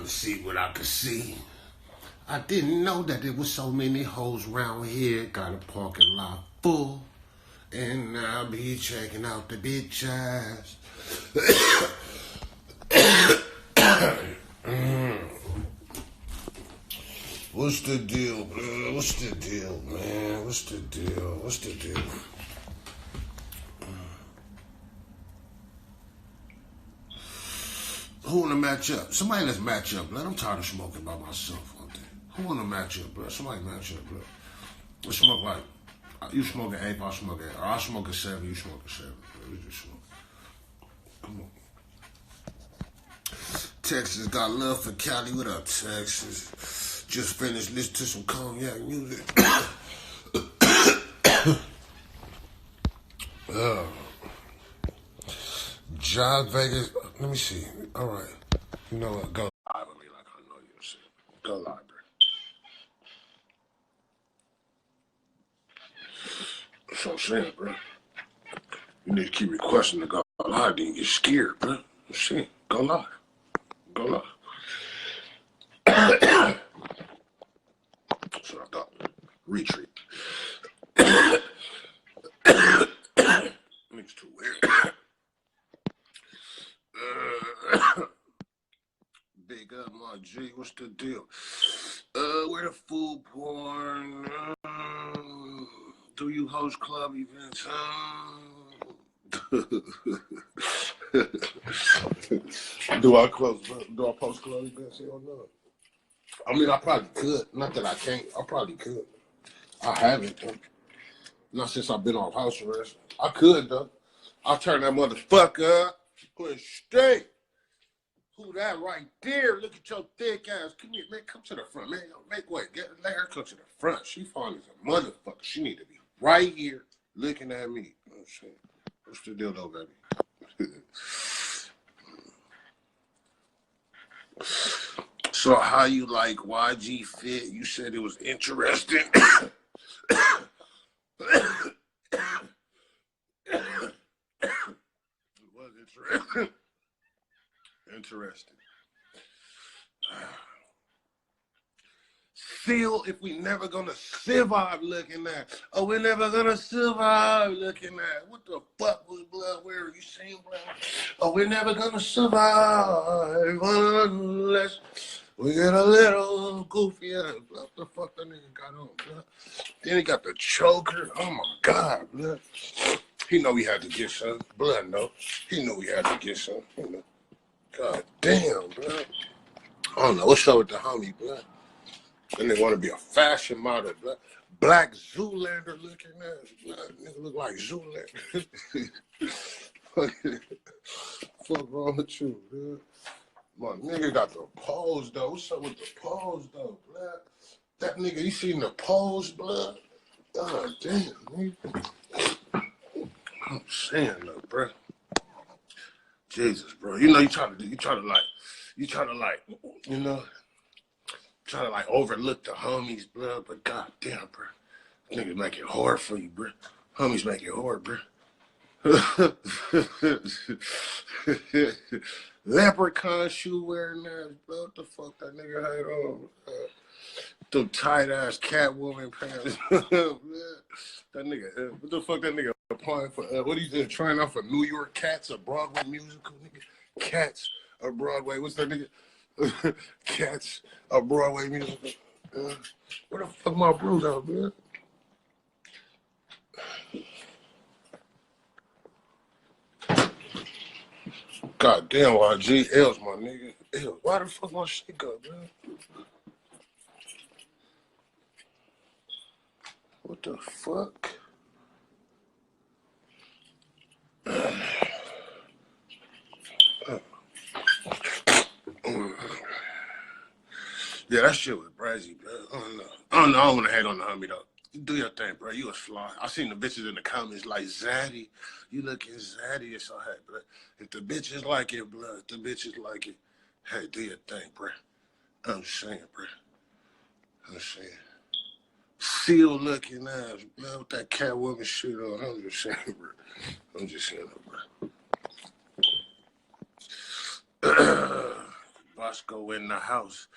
to see what I could see. I didn't know that there was so many hoes around here. Got a parking lot full. And I'll be checking out the bitch ass. What's the deal, man? What's the deal, man? What's the deal? What's the deal? Who wanna match up? Somebody let's match up, blood. I'm tired of smoking by myself all day. Who wanna match up, blood? Somebody match up, blood. Let's smoke like, you smoke an 8, I smoke an 8. Or I smoke a 7, you smoke a 7. We just smoke. Come on. Texas got love for Cali. What up, Texas? Just finished listening to some cognac music. John Vegas. Let me see. All right. You know what? Go live with me like I know you'll see. Go live, bro. That's what I'm saying, bro. You need to keep requesting to go live, then you get scared, bro. Shit. Go live. Go live. That's what I thought. Retreat. Niggas too weird. Big up, my G. What's the deal? Where the food porn? Do you host club events? Do I post club events? Hell no. I mean, I probably could. Not that I can't. I probably could. I haven't. Not since I've been on house arrest. I could, though. I'll turn that motherfucker up. Put it straight. Who that right there? Look at your thick ass. Come here, man. Come to the front, man. Make way. Let her come to the front. She fine as a motherfucker. She need to be right here looking at me. You know what I'm saying? What's the deal, though, baby? So how you like YG Fit? You said it was interesting. It was interesting. Interesting. Still, if we never gonna survive looking at. Oh, we're never gonna survive looking at. What the fuck was blood? Where are you saying, blood? Oh, we're never gonna survive unless we get a little goofy ass. What the fuck that nigga got on, blood? Then he got the choker. Oh my God, blood. He know he had to get some. Blood, no. He knew he had to get some. You know. God damn, blood. I don't know. What's up with the homie, blood? Then they want to be a fashion model, blood. Black Zoolander looking ass, blood. Nigga look like Zoolander. Fuck wrong with you, blood? My nigga got the pose, though. What's up with the pose, though, blood? That nigga, you seen the pose, blood? God damn, nigga. I'm saying, though, bro. Jesus, bro. You know, you try to overlook the homies, bro. But goddamn, bro. Niggas make it hard for you, bro. Homies make it hard, bro. Leprechaun shoe wearing ass, bro. What the fuck that nigga had on? Them tight ass Catwoman pants. That nigga, what the fuck that nigga applying for? What he trying out for? New York Cats, a Broadway musical, nigga. Cats, a Broadway. What's that nigga? Cats, a Broadway musical. Where the fuck my bros out, man? God damn, YG L's my nigga. Ew, why the fuck my shit go, man? What the fuck? Yeah, that shit was brazy, bro. I don't want to hate on the homie, though. You do your thing, bro. You was fly. I seen the bitches in the comments like, Zaddy, you looking Zaddy. So, hey, bro, if the bitches like it, bro, if the bitches like it, hey, do your thing, bro. I'm saying, bro. I'm saying. Seal looking ass, bro, with that Catwoman shit on. I'm just saying, bro. I'm just saying, bro. Boskoe in the house.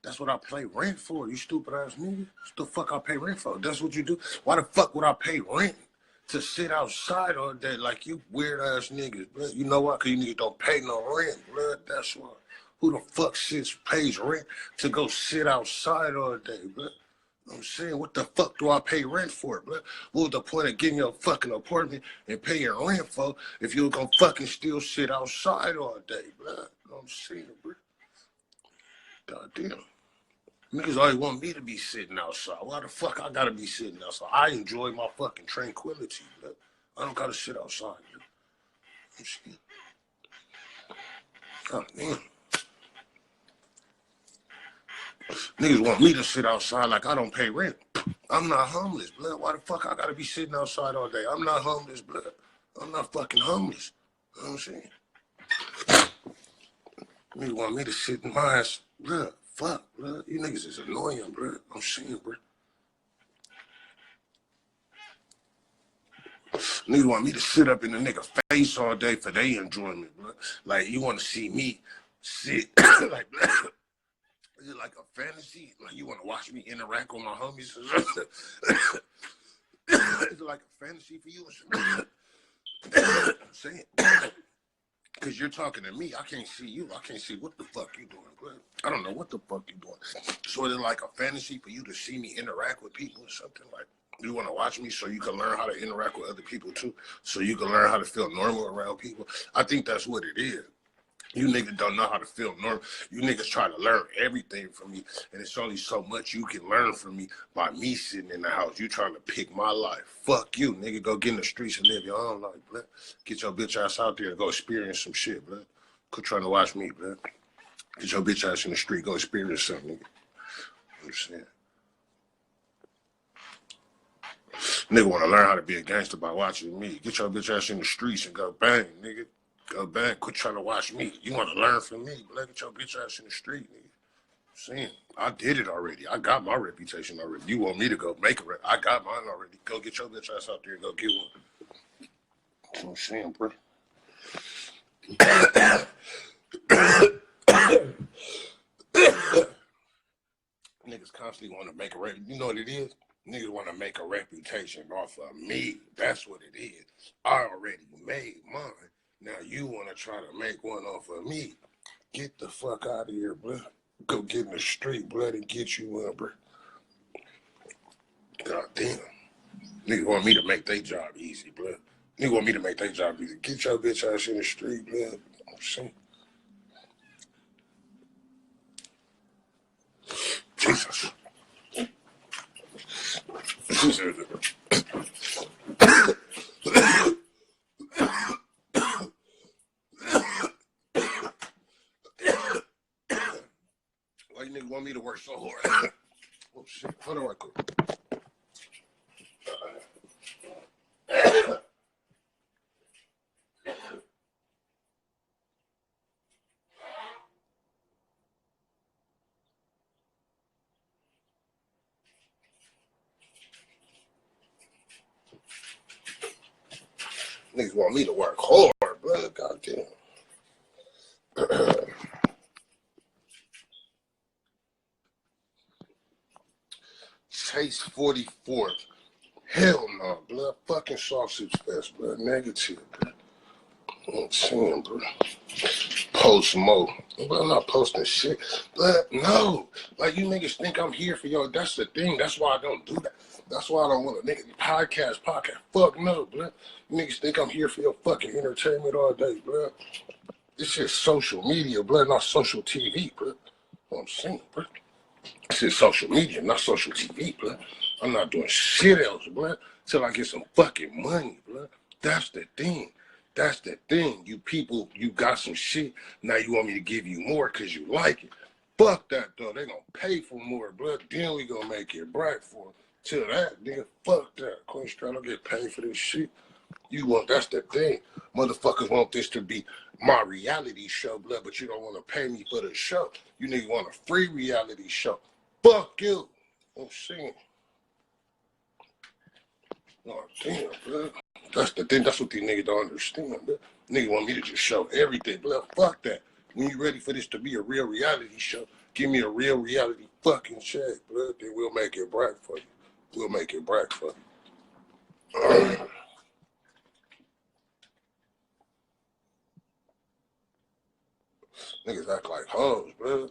That's what I pay rent for, you stupid ass nigga. What the fuck I pay rent for? That's what you do? Why the fuck would I pay rent to sit outside all day like you weird ass niggas, blood? You know why? Cause you niggas don't pay no rent, blood. That's why. Who the fuck pays rent to go sit outside all day, blood? I'm saying, what the fuck do I pay rent for, blood? What was the point of getting your fucking apartment and paying your rent for if you were gonna fucking still sit outside all day, blood? You know what I'm saying, bro? Goddamn. Niggas always want me to be sitting outside. Why the fuck I gotta be sitting outside? I enjoy my fucking tranquility, blood. I don't gotta sit outside, blood. I'm saying. Goddamn. Niggas want me to sit outside like I don't pay rent. I'm not homeless, blood. Why the fuck I gotta be sitting outside all day? I'm not homeless, blood. I'm not fucking homeless. You know what I'm saying? Niggas want me to sit in my ass, blood. Fuck, blood. You niggas is annoying, blood. I'm saying, bro. Niggas want me to sit up in the nigga face all day for their enjoyment, blood. Like, you want to see me sit, like, blood. Is it like a fantasy? Like you want to watch me interact with my homies? Is it like a fantasy for you? I'm saying, because you're talking to me, I can't see you. I can't see what the fuck you doing, bro. I don't know what the fuck you doing. So is it like a fantasy for you to see me interact with people or something? Like you want to watch me so you can learn how to interact with other people too, so you can learn how to feel normal around people? I think that's what it is. You niggas don't know how to feel normal. You niggas try to learn everything from me, and it's only so much you can learn from me by me sitting in the house. You trying to pick my life. Fuck you, nigga. Go get in the streets and live your own life, blood. Get your bitch ass out there and go experience some shit, blood. Quit trying to watch me, blood. Get your bitch ass in the street, go experience something, nigga. I'm saying. Nigga want to learn how to be a gangster by watching me. Get your bitch ass in the streets and go bang, nigga. Go back, quit trying to watch me. You want to learn from me, but get your bitch ass in the street, nigga. Saying, I did it already. I got my reputation already. You want me to go make it? I got mine already. Go get your bitch ass out there and go get one. That's what I'm saying, bro. Niggas constantly want to make a reputation. You know what it is? Niggas want to make a reputation off of me. That's what it is. I already made mine. Now you want to try to make one off of me. Get the fuck out of here, bro. Go get in the street, blood, and get you one, bro. God damn. Niggas want me to make their job easy, blood. Niggas want me to make their job easy. Get your bitch ass in the street, blood. I'm saying. Jesus. Why you niggas want me to work so hard? Oh shit, hold on right quick. Niggas want me to work hard, bro. Goddamn. Chase 44. Hell no, blood. Fucking sausage fest, blood. Negative, bro. I'm saying, bro. Post mo. But I'm not posting shit. Blood, no. Like, you niggas think I'm here for y'all. That's the thing. That's why I don't do that. That's why I don't want to nigga podcast. Fuck no, blood. You niggas think I'm here for your fucking entertainment all day, blood. This shit's social media, blood, not social TV, blood. What I'm saying, blood. This is social media, not social TV, blood. I'm not doing shit else, blood, till I get some fucking money, blood. That's the thing. That's the thing. You people, you got some shit. Now you want me to give you more because you like it. Fuck that, though. They gonna pay for more, blood. Then we gonna make it bright for it. Till that, nigga, fuck that. Queen Strand don't get paid for this shit. You want, that's the thing. Motherfuckers want this to be my reality show, blood, but you don't want to pay me for the show. You niggas want a free reality show. Fuck you. I'm saying. Oh, damn, blood. That's the thing. That's what these niggas don't understand, blood. Niggas want me to just show everything, blood. Fuck that. When you ready for this to be a real reality show, give me a real reality fucking check, blood. Then we'll make it bright for you. We'll make it bright for you. Niggas act like hoes, bro.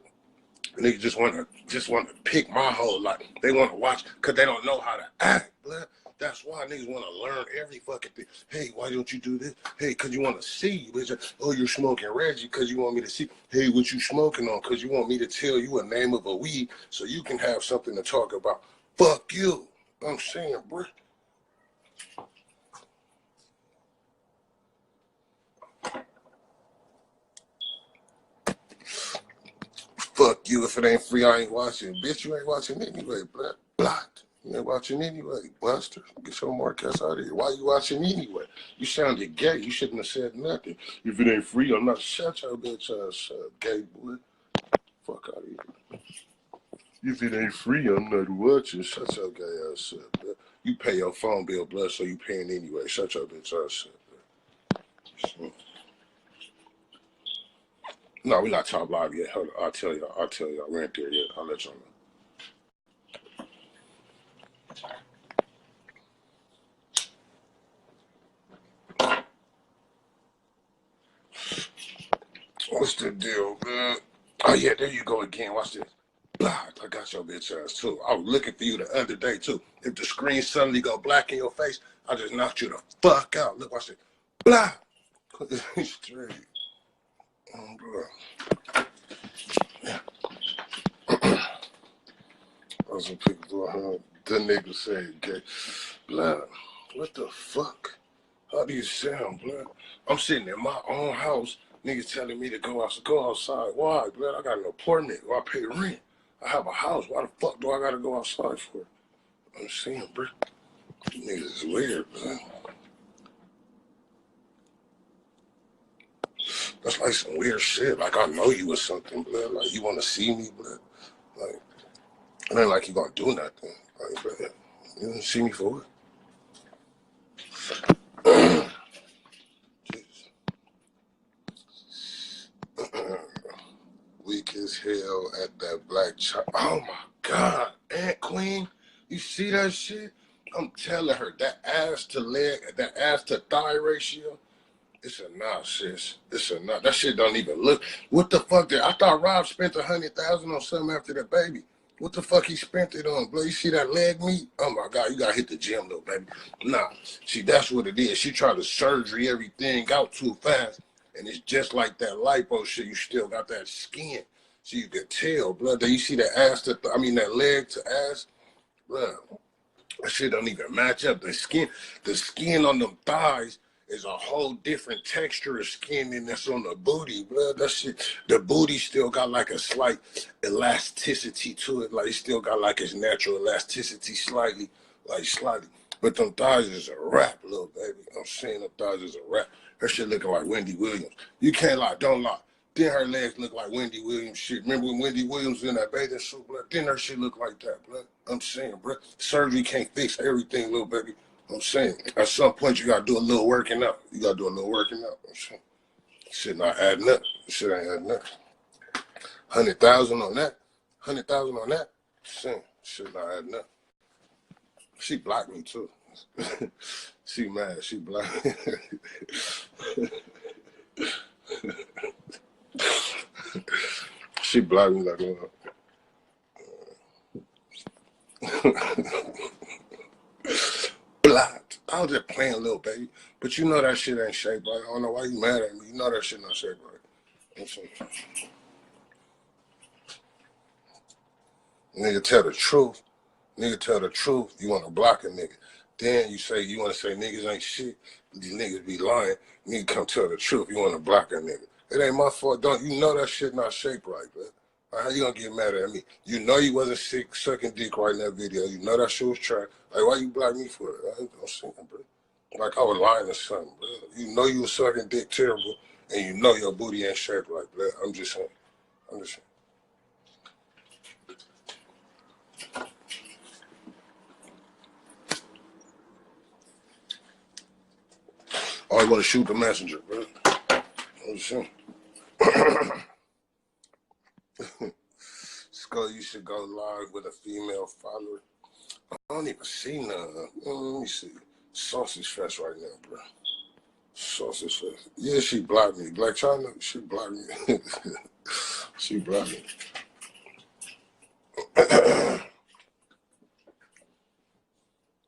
Niggas just wanna pick my hoe. Like they wanna watch because they don't know how to act, blood. That's why niggas wanna learn every fucking thing. Hey, why don't you do this? Hey, cause you wanna see, bitch. Oh, you're smoking Reggie cause you want me to see. Hey, what you smoking on? Cause you want me to tell you a name of a weed so you can have something to talk about. Fuck you. I'm saying, bro. Fuck you. If it ain't free, I ain't watching. Bitch, you ain't watching anyway, blood. Blocked. You ain't watching anyway, buster. Get your Marquez out of here. Why you watching anyway? You sounded gay. You shouldn't have said nothing. If it ain't free, I'm not. Shut your bitch ass up, gay boy. Fuck out of here. If it ain't free, I'm not watching. Shut your gay ass up, blood. You pay your phone bill, blood, so you paying anyway. Shut your bitch ass up, blood. No, we're not top live yet. Hold on. I'll tell y'all. We ain't there yet. I'll let y'all know. What's the deal, man? Oh, yeah, there you go again. Watch this. Blah, I got your bitch ass, too. I was looking for you the other day, too. If the screen suddenly go black in your face, I just knocked you the fuck out. Look, watch this. Blah. Straight. Oh, bro. Yeah. Those some people, the nigga say, gay. Blah. What the fuck? How do you sound, blood? I'm sitting in my own house, niggas telling me to go outside. Why, blood? I got an apartment. I pay rent. I have a house. Why the fuck do I gotta go outside for? I'm saying, bro. Niggas is weird, blood. That's like some weird shit. Like I know you or something, blood. Like you wanna see me, blood. Like it ain't like you gonna do nothing. Like, blood, you wanna see me for what? Weak as hell at that Blac Chyna. Oh my God, Aunt Queen, you see that shit? I'm telling her that ass to leg, that ass to thigh ratio. It's a nah, sis. It's a nah. That shit don't even look. What the fuck? I thought Rob spent 100,000 on something after the baby. What the fuck he spent it on, bro? You see that leg meat? Oh my God, you gotta hit the gym, little baby. Nah, see, that's what it is. She tried to surgery everything out too fast. And it's just like that lipo shit. You still got that skin. So you can tell, blood. You see that ass to, that leg to ass, blood. That shit don't even match up. The skin on them thighs is a whole different texture of skin than that's on the booty, blood. That shit, the booty still got like a slight elasticity to it. Like it still got like its natural elasticity slightly. But them thighs is a wrap, little baby. I'm saying them thighs is a wrap. Her shit looking like Wendy Williams. You can't lie, don't lie. Then her legs look like Wendy Williams shit. Remember when Wendy Williams was in that bathing suit, blood? Then her shit look like that, blood. I'm saying, bro. Surgery can't fix everything, little baby. I'm saying, at some point, you got to do a little working out. You got to do a little working out. I'm saying, shit not adding up. Shit ain't adding up. 100,000 on that. 100,000 on that. I'm saying, shit not adding up. She blocked me, too. She mad. She blocked me. She blocked me like a blocked. I was just playing, little baby. But you know that shit ain't shaped right. I don't know why you mad at me. You know that shit not shaped right. Nigga tell the truth. Nigga tell the truth. You want to block a nigga. Then you want to say niggas ain't shit. These niggas be lying. Nigga come tell the truth. You want to block a nigga. It ain't my fault. Don't you know that shit not shaped right, bro? How you gonna get mad at me? You know you wasn't sick sucking dick right in that video. You know that shit was trash. Like why you block me for it? I ain't gonna say it, bro. Like I was lying or something, bro. You know you was sucking dick terrible, and you know your booty ain't shaped right, bro. I'm just saying. Oh, I want to shoot the messenger, bro. I'm just saying. Boskoe, you should go live with a female follower. I don't even see none. Let me see. Sausage Fest right now, bro. Sausage Fest. Yeah, she blocked me. Blac Chyna, she blocked me. She blocked me.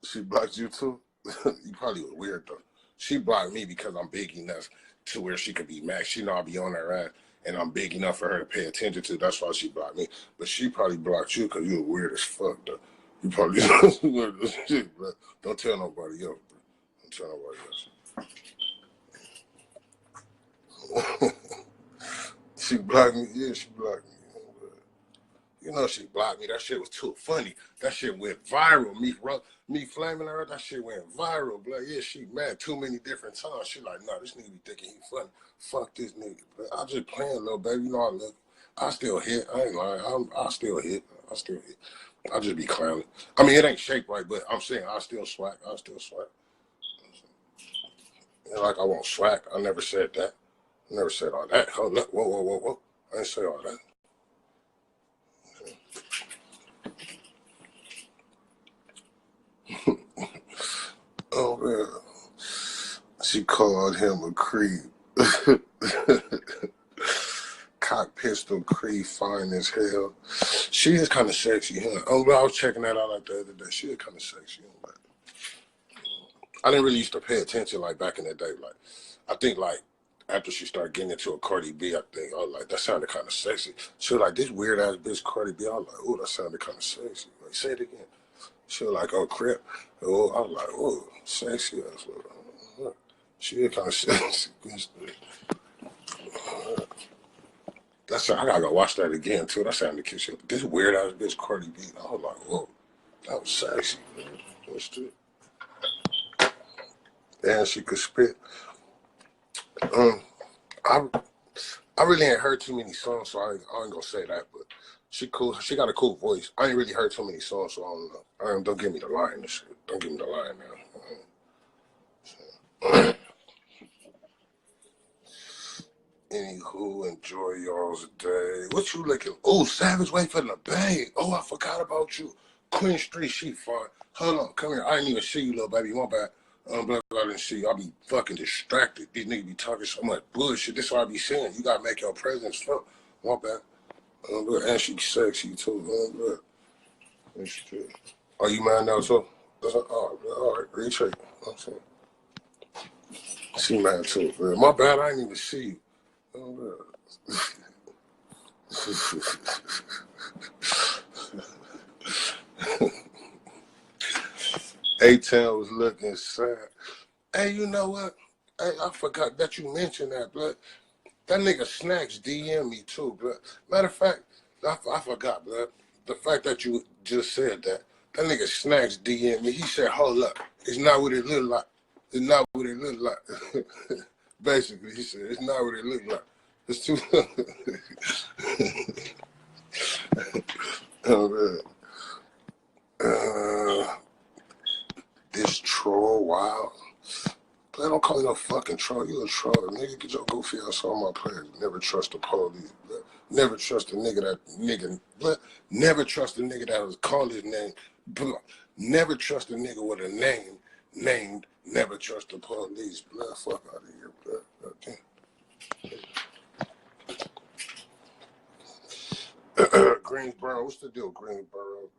She blocked you too? You probably was weird though. She blocked me because I'm big enough to where she could be mad. She know I'll be on her ass and I'm big enough for her to pay attention to. That's why she blocked me. But she probably blocked you because you were weird as fuck though. You probably weird as shit, bro. Don't tell nobody else, bro. Don't tell nobody else. She blocked me. Yeah, she blocked me. You know she blocked me. That shit was too funny. That shit went viral. Me flaming her, that shit went viral. But yeah, she mad too many different times. She like, nah, this nigga be thinking he funny. Fuck this nigga. But I just playing, little baby. You know I look. I still hit. I ain't lying. I still hit. I still hit. I just be clowning. I mean, it ain't shaped right, but I'm saying I still swag. I still swag. And like I won't swag. I never said that. I never said all that. Hold up. Whoa, whoa, whoa, whoa. I ain't say all that. Oh man, she called him a creep. Cock pistol creep, fine as hell. She is kind of sexy, huh? Oh, I was checking that out like the other day. She is kind of sexy. But I didn't really used to pay attention like back in the day. Like I think like after she started getting into a Cardi B, I think I was like that sounded kind of sexy. She was like this weird ass bitch Cardi B. I was like, oh, that sounded kind of sexy. Like say it again. She was like, oh, crap. Oh, I was like, oh, sexy ass. She is kind of sexy. That's I gotta go watch that again too. That sounded cute. This weird ass bitch Cardi B. I was like, whoa, that was sexy. What's the? And she could spit. I really ain't heard too many songs, so I ain't gonna say that. But she cool. She got a cool voice. I ain't really heard too many songs, so I don't know. Don't give me the line and shit. Don't give me the line now. Anywho, enjoy y'all's day. What you looking? Oh, Savage, wait for the bag. Oh, I forgot about you. Queen Street, she fine. Hold on, come here. I didn't even see you, little baby. My bad. But I didn't see you. I be fucking distracted. These niggas be talking so much bullshit. This is what I be saying. You gotta make your presence felt. My bad. And she sexy too. That's true. Are you mad now too? All right, recheck. I'm saying. She mad too, bro. My bad. I didn't even see you. A-Town was looking sad. Hey, you know what? Hey, I forgot that you mentioned that, blood. That nigga Snacks DM me too, blood. Matter of fact, I forgot, blood. The fact that you just said that. That nigga Snacks DM me. He said, hold up. It's not what it look like. It's not what it look like. Basically, he said, it's not what it look like. It's too. Oh, man. This troll, wow. But don't call me no fucking troll. You a troll. Nigga, get your goofy ass on my players. Never trust the police. Blood. Never trust a nigga. Never trust a nigga that was called his name. Blood. Never trust a nigga with a name named. Never trust the police. Blood, fuck out of here, blood. Okay. Greensboro, what's the deal, Greensboro?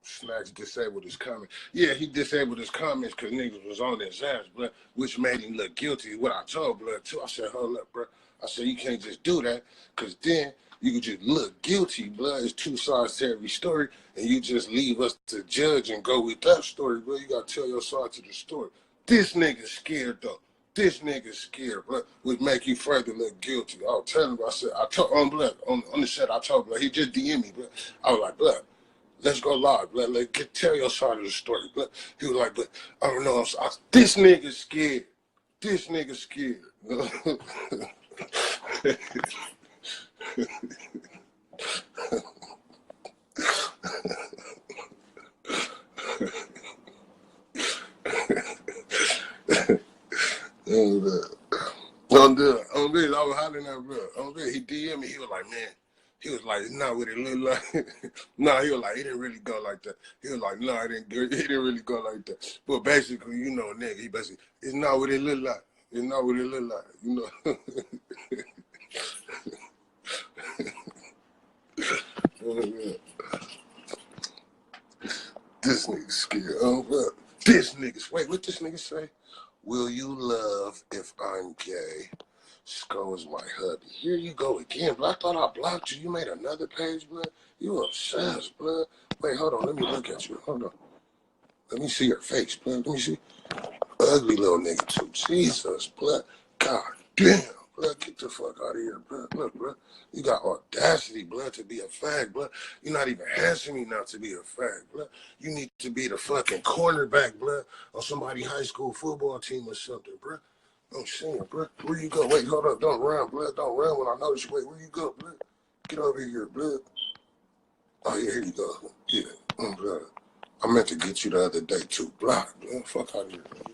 Snacks disabled his comments. Yeah, he disabled his comments because niggas was on his ass, blood, which made him look guilty. What I told blood too, I said, hold up, bro. I said, you can't just do that because then you could just look guilty, blood. It's two sides to every story, and you just leave us to judge and go with that story, bro. You got to tell your side to the story. This nigga's scared, though. This nigga's scared, bro, would make you further look guilty. I was telling him, I said, I told on blood, on the set, I told blood, he just DM me, bro. I was like, blood, let's go live, blood. Tell your side of the story, blood. He was like, but I don't know. This nigga's scared. This nigga's scared. Don't do it. I was hollering at bro. He DM me. He was like, man, He was like, it's not what it looked like. No, he was like, it didn't really go like that. He was like, no, it didn't really go like that. But basically, you know, nigga, he basically, it's not what it looked like. It's not what it looked like, you know. This nigga scared. Oh, well, this nigga, wait, what this nigga say? Will you love if I'm gay? Sko is my hubby. Here you go again, but I thought I blocked you. You made another page, blood. You obsessed, blood. Wait, hold on. Let me look at you. Hold on. Let me see your face, blood. Let me see. Ugly little nigga, too. Jesus, blood. God damn, blood. Get the fuck out of here, blood. Look, blood. You got audacity, blood, to be a fag, blood. You're not even asking me not to be a fag, blood. You need to be the fucking cornerback, blood, on somebody's high school football team or something, blood. I'm saying, bro. Where you go? Wait, hold up. Don't run, blood. Don't run when I notice you. Wait, where you go, blood? Get over here, blood. Oh, yeah, here you go. Yeah, blood. I meant to get you the other day, too. Block, blood. Fuck out of here, blood.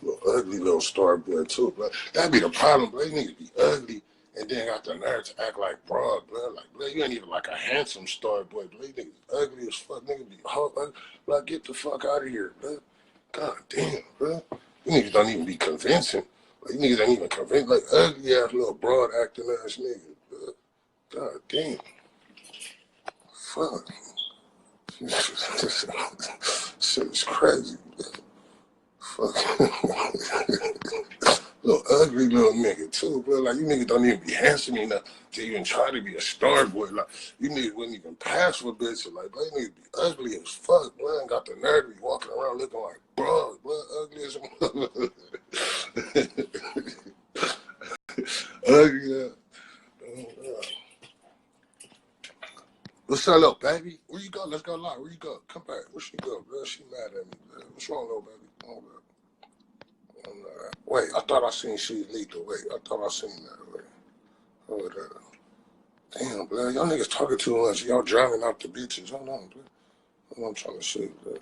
Little ugly little star, blood, too, blood. That'd be the problem, blood. You need to be ugly and then got the nerve to act like broad, blood. Like, blood, you ain't even like a handsome star boy, blood. You niggas ugly as fuck. Nigga be hot, blood. Get the fuck out of here, blood. God damn, blood. You niggas don't even be convincing. Like, you niggas ain't even convinced. Like, ugly ass little broad acting ass niggas, blood. God damn. Fuck. Shit is crazy, blood. Fuck. Little ugly little nigga too, bro. Like, you niggas don't even be handsome enough to even try to be a star boy. Like, you niggas wouldn't even pass for bitches. Like, bro, you niggas be ugly as fuck, bro. And got the nerve to be walking around looking like bro, ugly as ugly. What's up, little baby? Where you go? Let's go live. Where you go? Come back. Where she go, bro? She mad at me, bro. What's wrong, little baby? Oh, bro. Wait, I thought I seen she lethal. Wait, I thought I seen that. Wait. Hold up. Damn, blood. Y'all niggas talking too much. Y'all drowning out the bitches. Hold on, blood. Hold on, I'm trying to see, blood.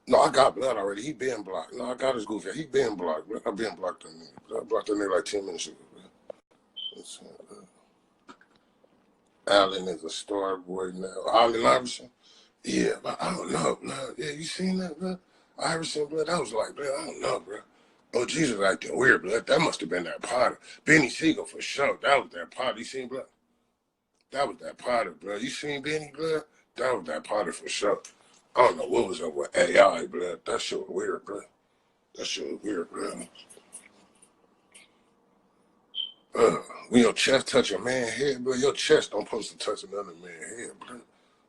No, I got blood already. He been blocked. No, I got his goofy. He been blocked, blood. I been blocked that nigga. Blood. I blocked that nigga like 10 minutes ago, blood. Let's see, blood. Allen is a star boy now. Allen Iverson? Yeah, but I don't know, blood. Yeah, you seen that, blood? Iverson, blood. I was like, blood, I don't know, bro. Oh, Jesus, acting weird, blood. That must have been that Potter. Beanie Sigel for sure. That was that Potter. You seen, blood? That was that Potter, blood. You seen Beanie, blood? That was that Potter for sure. I don't know what was up with AI, blood. That shit was weird, blood. That shit was weird, blood. When your chest touch a man's head, bro, your chest don't supposed to touch another man's head, bro. You know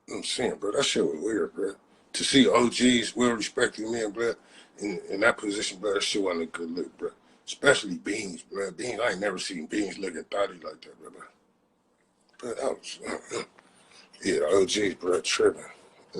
what I'm saying, bro? That shit was weird, bro. To see OGs, well-respected men, bro, in that position, bro, that shit wasn't a good look, bro. Especially Beans, bro. Beans, I ain't never seen Beans looking thotty like that, bro. But that was, yeah, the OGs, bro, tripping. I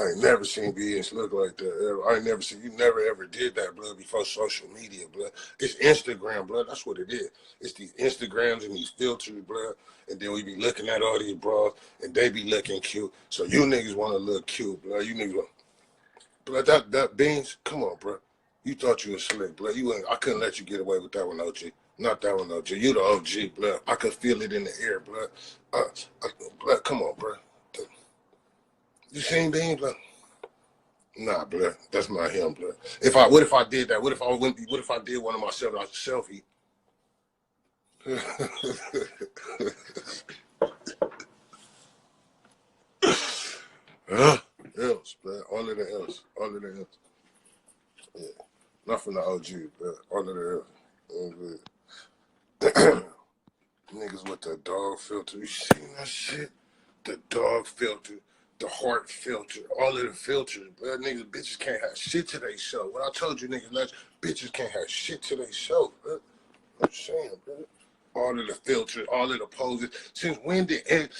ain't never seen Beans look like that. Ever. I ain't never seen, you never ever did that, blood, before social media, blood. It's Instagram, blood. That's what it is. It's these Instagrams and these filters, blood. And then we be looking at all these bras and they be looking cute. So you niggas want to look cute, blood. You niggas want, blood, that Beans, come on, bro. You thought you was slick, blood. I couldn't let you get away with that one, OG. Not that one, OG. You the OG, blood. I could feel it in the air, blood. Blood, come on, bro. You seen Beans, blood? Nah, blood. That's not him, blood. What if I did that? What if I did one of myself as a selfie? Else, blood. All of the else. All of the else. Yeah. Not from the OG, blood. All of the else. Niggas with the dog filter. You seen that shit? The dog filter. The heart filter, all of the filters, bro. Niggas, bitches can't have shit to they show. What I told you, niggas, bitches can't have shit to they show, bro. I'm saying, bro. All of the filters, all of the poses. Since when did,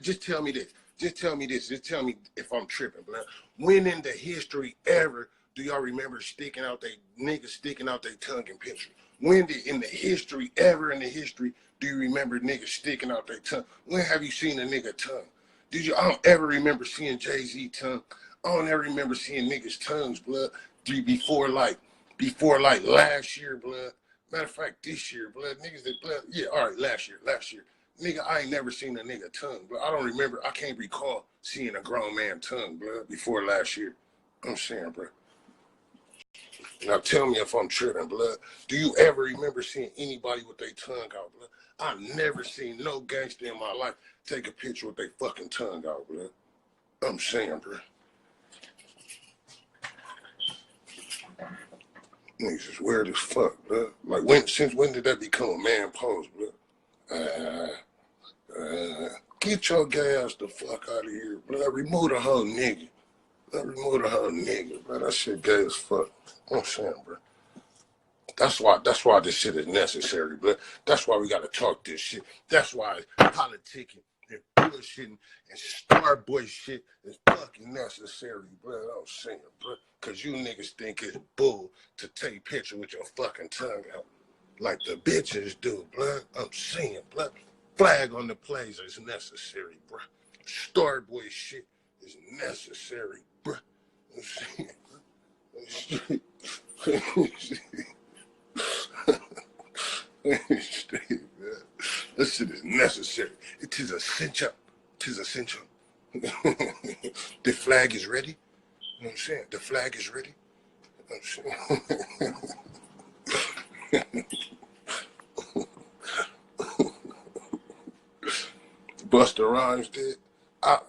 just tell me this. Just tell me this. Just tell me if I'm tripping, bro. When in the history ever do y'all remember niggas sticking out their tongue in pictures? When did, in the history do you remember niggas sticking out their tongue? When have you seen a nigga tongue? I don't ever remember seeing Jay-Z tongue. I don't ever remember seeing niggas' tongues, blood. Before like last year, blood. Matter of fact, this year, blood, niggas that blood, yeah, all right, last year. Nigga, I ain't never seen a nigga tongue, but I don't remember, I can't recall seeing a grown man tongue, blood, before last year. I'm saying, bro. Now tell me if I'm tripping, blood. Do you ever remember seeing anybody with their tongue out, blood? I've never seen no gangster in my life take a picture with their fucking tongue out, blood. I'm saying, bro. Niggas is weird as fuck, blood. Like, since when did that become a man pose, blood? Get your gas the fuck out of here, blood. Remove the whole nigga. Remove the whole nigga, bro. That shit gay as fuck. I'm saying, bro. That's why this shit is necessary, bro. That's why we gotta talk this shit. That's why politicking and bullshitting and starboy shit is fucking necessary, bro. I'm saying, bro. Cause you niggas think it's bull to take picture with your fucking tongue out. Like the bitches do, blood. I'm saying, blood. Flag on the plays is necessary, bro. Starboy shit is necessary, bro. I'm saying, bro. This shit is necessary. It is essential. It is essential. The flag is ready. You know what I'm saying? The flag is ready. I'm saying. Busta Rhymes did. I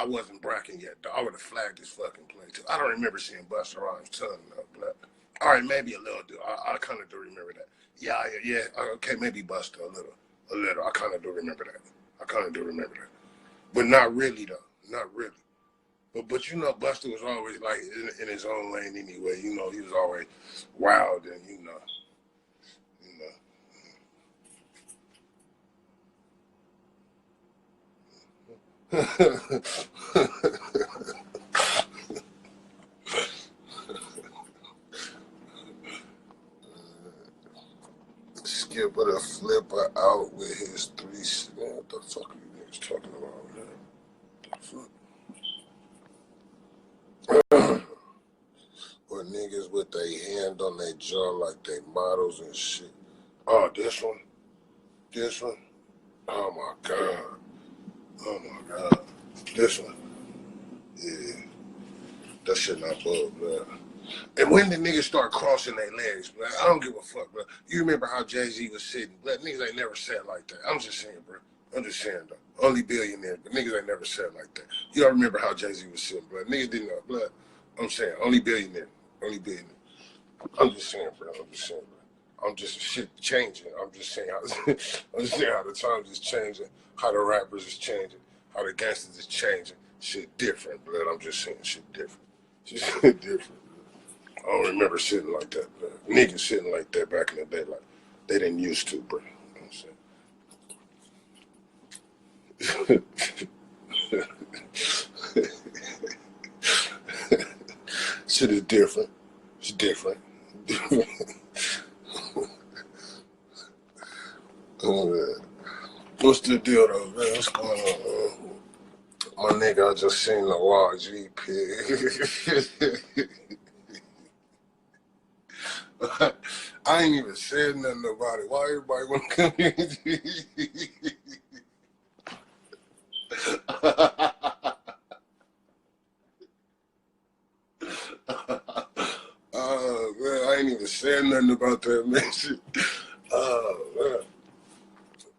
wasn't bracking yet, though. I would have flagged this fucking play too. I don't remember seeing Busta Rhymes' tongue though, but all right, maybe a little. I kind of do remember that. Yeah. Okay, maybe Busta a little. I kind of do remember that. But not really though. Not really. But you know, Busta was always like in his own lane anyway. You know, he was always wild and you know. Skip with a flipper out with his 3. Man, what the fuck are you niggas talking about, man? Or niggas with their hand on their jaw like they models and shit. Oh, this one? Oh my god. This one? Yeah. That shit not bug, man. And when the niggas start crossing their legs, man, I don't give a fuck, bro. You remember how Jay-Z was sitting? But niggas ain't never said like that. I'm just saying, bro. I'm just saying, though. Only billionaire, but niggas ain't never said like that. You don't remember how Jay-Z was sitting, bro. Niggas didn't know, blood. I'm saying, only billionaire. I'm just saying, bro. I'm just shit changing. I'm just saying how the times is changing, how the rappers is changing, how the gangsters is changing. Shit different, blood. I'm just saying shit different. Shit different. I don't remember sitting like that, bro. Niggas sitting like that back in the day, like they didn't used to, bro. You know what I'm saying? Shit is different. It's different. What's the deal though, man? What's going on, man? My nigga, I just seen the YG pig. I ain't even said nothing about it. Why everybody want to come here? Man, I ain't even said nothing about that, man. Shit.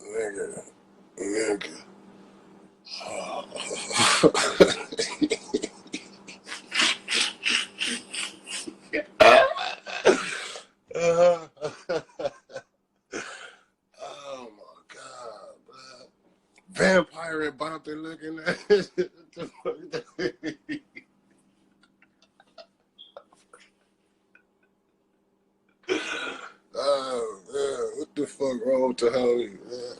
Man. Nigga. Oh my god, bro. Vampire and Bompton looking at it. Oh man, what the fuck wrong with the homie, man?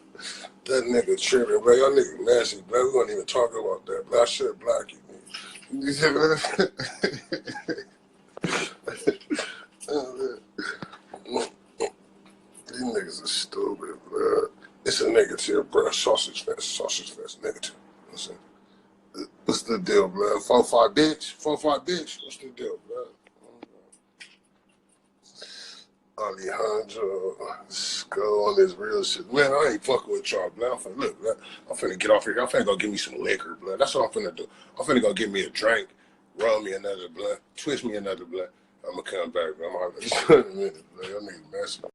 That nigga tripping, bro. Y'all nigga nasty, bro. We won't even talk about that, bro. I should block you, man. You see what These niggas are stupid, bro. It's a negative, bro. Sausage fest, negative. What's the deal, bro? 4-5 bitch? 4-5 bitch? What's the deal, bro? Alejandro, let's go on this real shit. Man, I ain't fucking with y'all, blood. I'm finna get off here. I'm finna go get me some liquor, blood. That's what I'm finna do. I'm finna go get me a drink, roll me another blunt, twist me another blunt. I'm gonna come back, man. I'm out in a minute, blood. Y'all niggas messing.